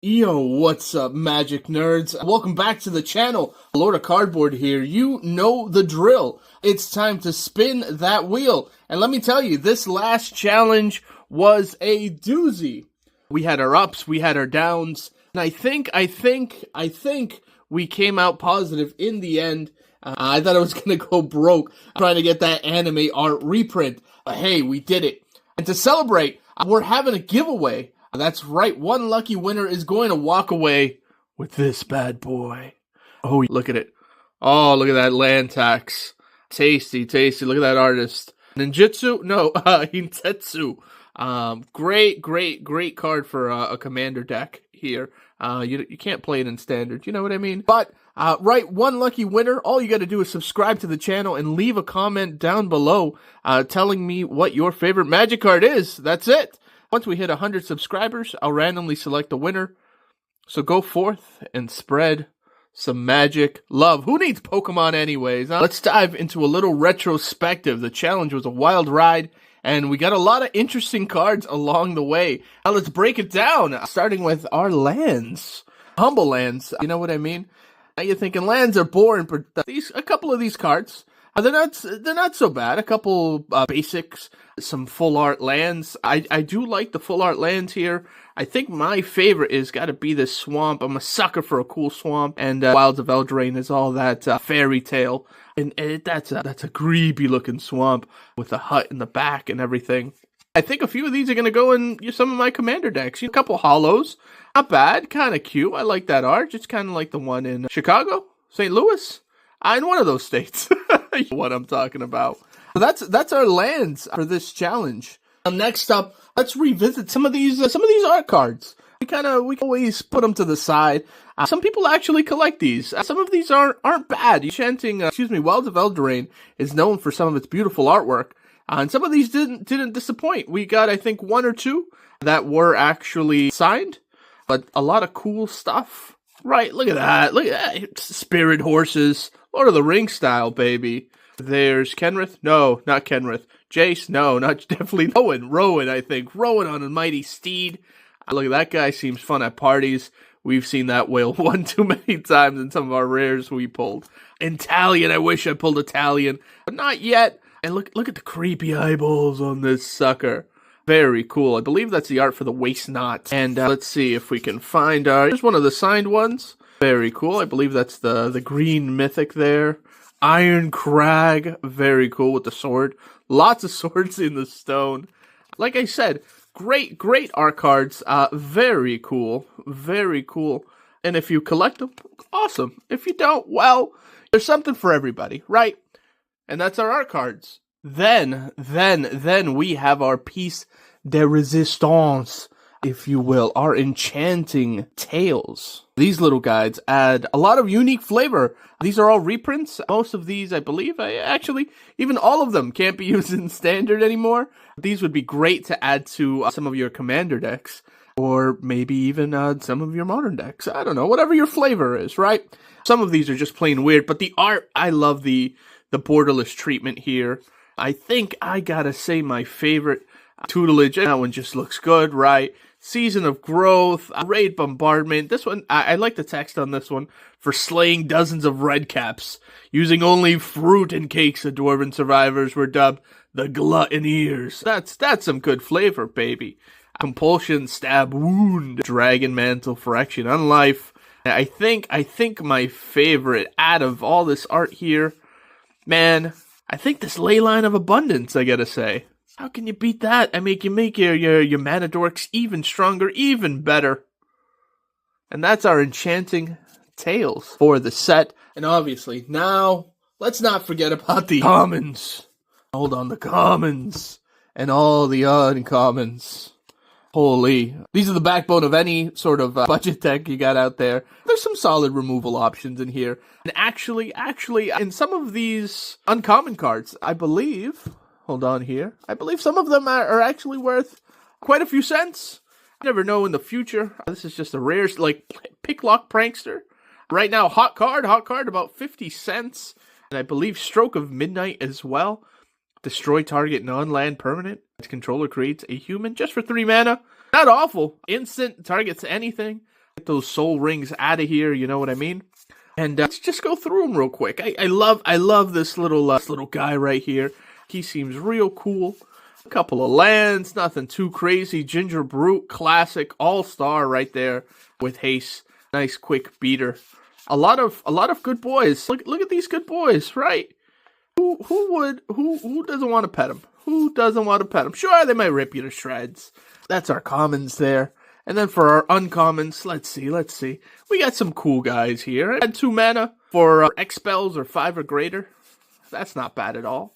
Yo, what's up, Magic Nerds? Welcome back to the channel. Lord of Cardboard here. You know the drill. It's time to spin that wheel. And let me tell you, this last challenge was a doozy. We had our ups, we had our downs, and I think we came out positive in the end. I thought I was gonna go broke trying to get that anime art reprint. But hey, we did it. And to celebrate, we're having a giveaway. That's right, one lucky winner is going to walk away with this bad boy. Oh, look at it. Oh, look at that land tax. Tasty, tasty. Look at that artist. Ninjutsu? No, Hintetsu. Great card for a commander deck here. You can't play it in standard, you know what I mean? But, right, one lucky winner. All you gotta do is subscribe to the channel and leave a comment down below telling me what your favorite Magic card is. That's it. Once we hit 100 subscribers, I'll randomly select a winner. So go forth and spread some magic love. Who needs Pokemon anyways? Huh? Let's dive into a little retrospective. The challenge was a wild ride, and we got a lot of interesting cards along the way. Now let's break it down, starting with our lands. Humble lands, you know what I mean? Now you're thinking lands are boring, but a couple of these cards, they're not so bad. A couple basics, some full art lands. I do like the full art lands here. I think my favorite is got to be this swamp. I'm a sucker for a cool swamp, and Wilds of Eldraine is all that fairy tale, and that's a creepy looking swamp with a hut in the back and everything. I think a few of these are gonna go in some of my commander decks. A couple hollows, not bad, kind of cute. I like that art. Just kind of like the one in Chicago, St. Louis. In one of those states. You know what I'm talking about. So that's our lands for this challenge. Next up, let's revisit some of these art cards. We always put them to the side. Some people actually collect these. Some of these aren't bad. Wilds of Eldraine is known for some of its beautiful artwork. And some of these didn't disappoint. We got, I think, one or two that were actually signed, but a lot of cool stuff. Right, look at that. Look at that. Spirit horses. Lord of the Rings style, baby. There's Kenrith. No, not Kenrith. Jace. No, definitely Rowan, I think. Rowan on a mighty steed. Look at that guy. Seems fun at parties. We've seen that whale one too many times in some of our rares we pulled. Italian. I wish I pulled Italian, but not yet. And look at the creepy eyeballs on this sucker. Very cool. I believe that's the art for the waist knot. And let's see if we can find here's one of the signed ones. Very cool. I believe that's the green mythic there. Iron Crag. Very cool with the sword. Lots of swords in the stone. Like I said, great art cards. Very cool. Very cool. And if you collect them, awesome. If you don't, well, there's something for everybody, right? And that's our art cards. Then we have our piece de resistance, if you will, our enchanting tales. These little guys add a lot of unique flavor. These are all reprints. Most of these, I believe, even all of them can't be used in standard anymore. These would be great to add to some of your commander decks, or maybe even some of your modern decks. I don't know, whatever your flavor is, right? Some of these are just plain weird, but the art, I love the borderless treatment here. I think I gotta say my favorite tutelage, and that one just looks good, right? Season of Growth, Raid Bombardment. This one, I like the text on this one. For slaying dozens of redcaps, using only fruit and cakes, the dwarven survivors were dubbed the Gluttoneers. That's some good flavor, baby. Compulsion, Stab, Wound, Dragon Mantle for Action on Life. I think my favorite out of all this art here, man, I think this Leyline of Abundance, I gotta say. How can you beat that? I mean, you make your mana dorks even stronger, even better. And that's our enchanting tales for the set. And obviously, now, let's not forget about the commons. Hold on, the commons. And all the uncommons. Holy. These are the backbone of any sort of budget deck you got out there. There's some solid removal options in here. And actually, in some of these uncommon cards, I believe, hold on here, I believe some of them are actually worth quite a few cents. You never know in the future. This is just a rare, like, Picklock Prankster. Right now, hot card, about 50 cents. And I believe Stroke of Midnight as well. Destroy target non-land permanent. Its controller creates a human just for 3 mana. Not awful. Instant, targets anything. Get those soul rings out of here, you know what I mean? And let's just go through them real quick. I love this little guy right here. He seems real cool. A couple of lands, nothing too crazy. Ginger Brute, classic, all-star right there with haste. Nice quick beater. A lot of good boys. Look at these good boys, right? Who doesn't want to pet them? Who doesn't want to pet them? Sure, they might rip you to shreds. That's our commons there. And then for our uncommons, let's see. We got some cool guys here. And 2 mana for X-Spells or 5 or greater. That's not bad at all.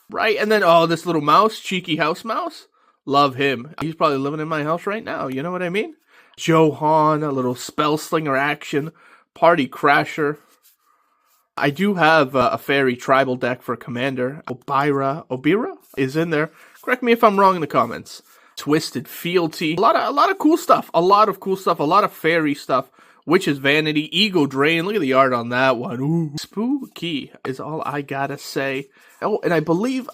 Right? And then, oh, this little mouse, cheeky house mouse. Love him. He's probably living in my house right now. You know what I mean? Johan, a little spell slinger action. Party Crasher. I do have a fairy tribal deck for Commander. Obira is in there. Correct me if I'm wrong in the comments. Twisted Fealty. A lot of cool stuff. A lot of fairy stuff. Witch's Vanity, Ego Drain. Look at the art on that one. Ooh, spooky is all I gotta say. Oh, and I believe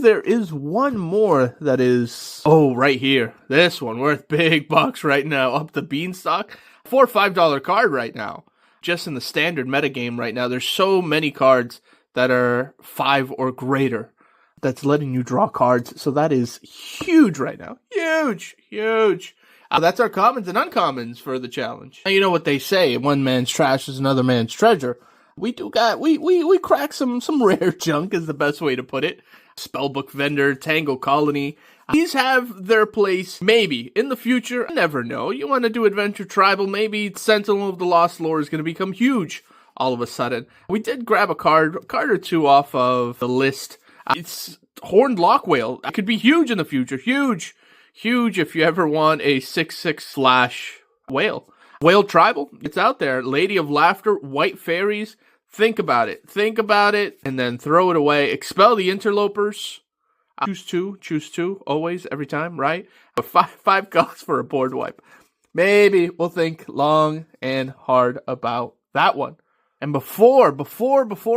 there is one more that is, oh, right here. This one worth big bucks right now. Up the Beanstalk. $4 or $5 card right now. Just in the standard metagame right now. There's so many cards that are 5 or greater. That's letting you draw cards. So that is huge right now. Huge. That's our commons and uncommons for the challenge. Now, you know what they say, one man's trash is another man's treasure. We crack some rare junk is the best way to put it. Spellbook Vendor, Tangle Colony. These have their place, maybe, in the future. I never know. You want to do Adventure Tribal, maybe Sentinel of the Lost Lore is going to become huge all of a sudden. We did grab a card or two off of the list. It's Horned Lockwhale. It could be huge in the future. Huge if you ever want a 6/6 slash whale. Whale Tribal, it's out there. Lady of Laughter, White Fairies. Think about it, and then throw it away. Expel the Interlopers. Choose two, always, every time, right? But 5 costs for a board wipe. Maybe we'll think long and hard about that one. And before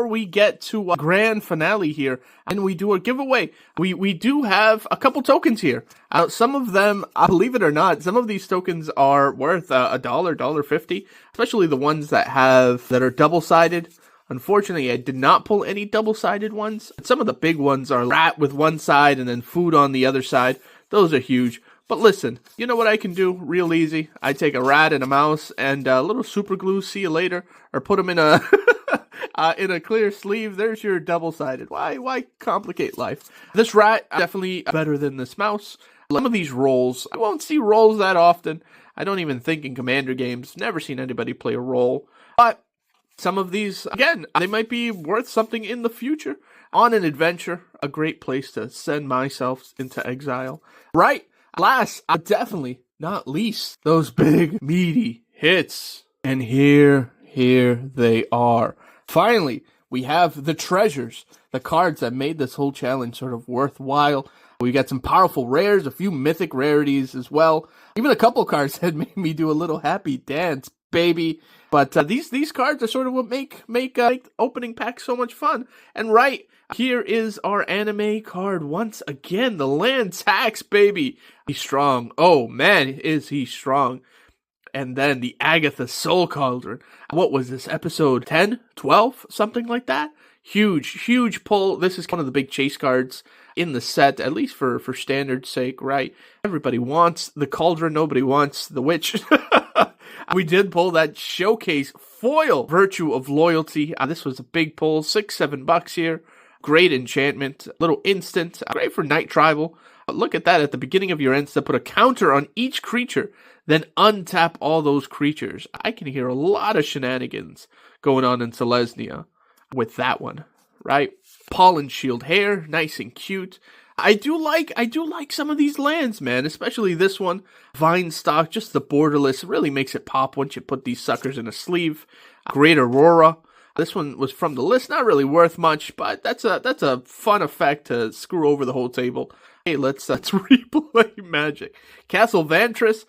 we get to a grand finale here, and we do a giveaway, we do have a couple tokens here. Some of them, believe it or not, some of these tokens are worth $1.50, especially the ones that are double-sided. Unfortunately, I did not pull any double-sided ones. Some of the big ones are rat with one side and then food on the other side. Those are huge. But listen, you know what I can do real easy? I take a rat and a mouse and a little super glue, see you later, or put them in a in a clear sleeve. There's your double-sided. Why complicate life? This rat, definitely better than this mouse. Some of these rolls, I won't see rolls that often. I don't even think in Commander games. Never seen anybody play a roll. But some of these, again, they might be worth something in the future. On an adventure, a great place to send myself into exile. Right? Last, but definitely not least, those big, meaty hits. And here they are. Finally, we have the treasures, the cards that made this whole challenge sort of worthwhile. We got some powerful rares, a few mythic rarities as well. Even a couple cards that made me do a little happy dance, baby. But these cards are sort of what make opening packs so much fun. And right, here is our anime card once again. The land tax, baby. He's strong. Oh, man, is he strong. And then the Agatha Soul Cauldron. What was this, episode 10, 12, something like that? Huge pull. This is one of the big chase cards in the set, at least for standard's sake, right? Everybody wants the Cauldron. Nobody wants the Witch. We did pull that showcase foil Virtue of Loyalty. This was a big pull, $6-7 here. Great enchantment, little instant, great for Night Tribal. Look at that, at the beginning of your insta, put a counter on each creature, then untap all those creatures. I can hear a lot of shenanigans going on in Selesnya with that one, right? Pollen Shield Hair, nice and cute. I do like some of these lands, man, especially this one. Vine Stock, just the borderless, really makes it pop once you put these suckers in a sleeve. Great Aurora. This one was from the list, not really worth much, but that's a fun effect to screw over the whole table. Hey, let's replay Magic. Castle Vantress,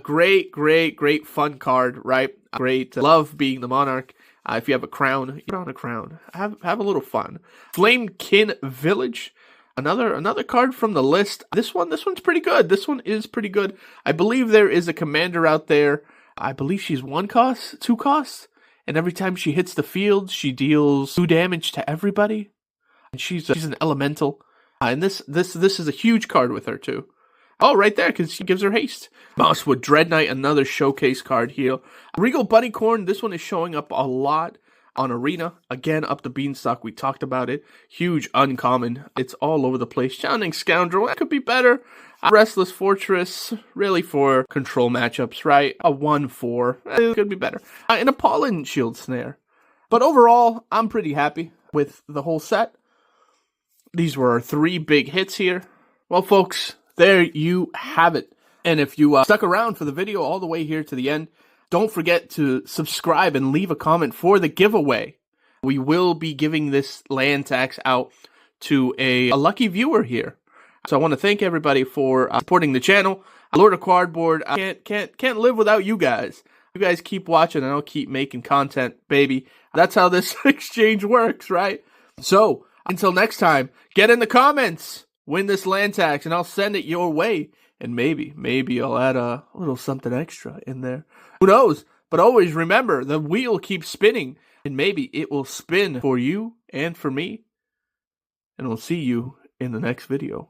great fun card, right? Great, love being the monarch. If you have a crown, you're on a crown. Have a little fun. Flamekin Village. Another card from the list. This one's pretty good. This one is pretty good. I believe there is a commander out there I believe she's 1 cost, 2 costs, and every time she hits the field, she deals 2 damage to everybody. And she's an elemental, and this is a huge card with her too. Oh, right there, because she gives her haste. Mosswood Dread Knight, another showcase card here. Regal Bunnycorn, this one is showing up a lot on Arena. Again, up the beanstalk, we talked about it. Huge uncommon. It's all over the place. Challenging Scoundrel, that could be better. Restless Fortress, really for control matchups, right? A 1/4, it could be better. And a Pollen Shield Snare. But overall, I'm pretty happy with the whole set. These were our 3 big hits here. Well, folks, there you have it. And if you stuck around for the video all the way here to the end, don't forget to subscribe and leave a comment for the giveaway. We will be giving this land tax out to a lucky viewer here. So I want to thank everybody for supporting the channel. Lord of Cardboard, I can't live without you guys. You guys keep watching and I'll keep making content, baby. That's how this exchange works, right? So until next time, get in the comments, win this land tax, and I'll send it your way. And maybe I'll add a little something extra in there. Who knows? But always remember, the wheel keeps spinning, and maybe it will spin for you and for me. And we'll see you in the next video.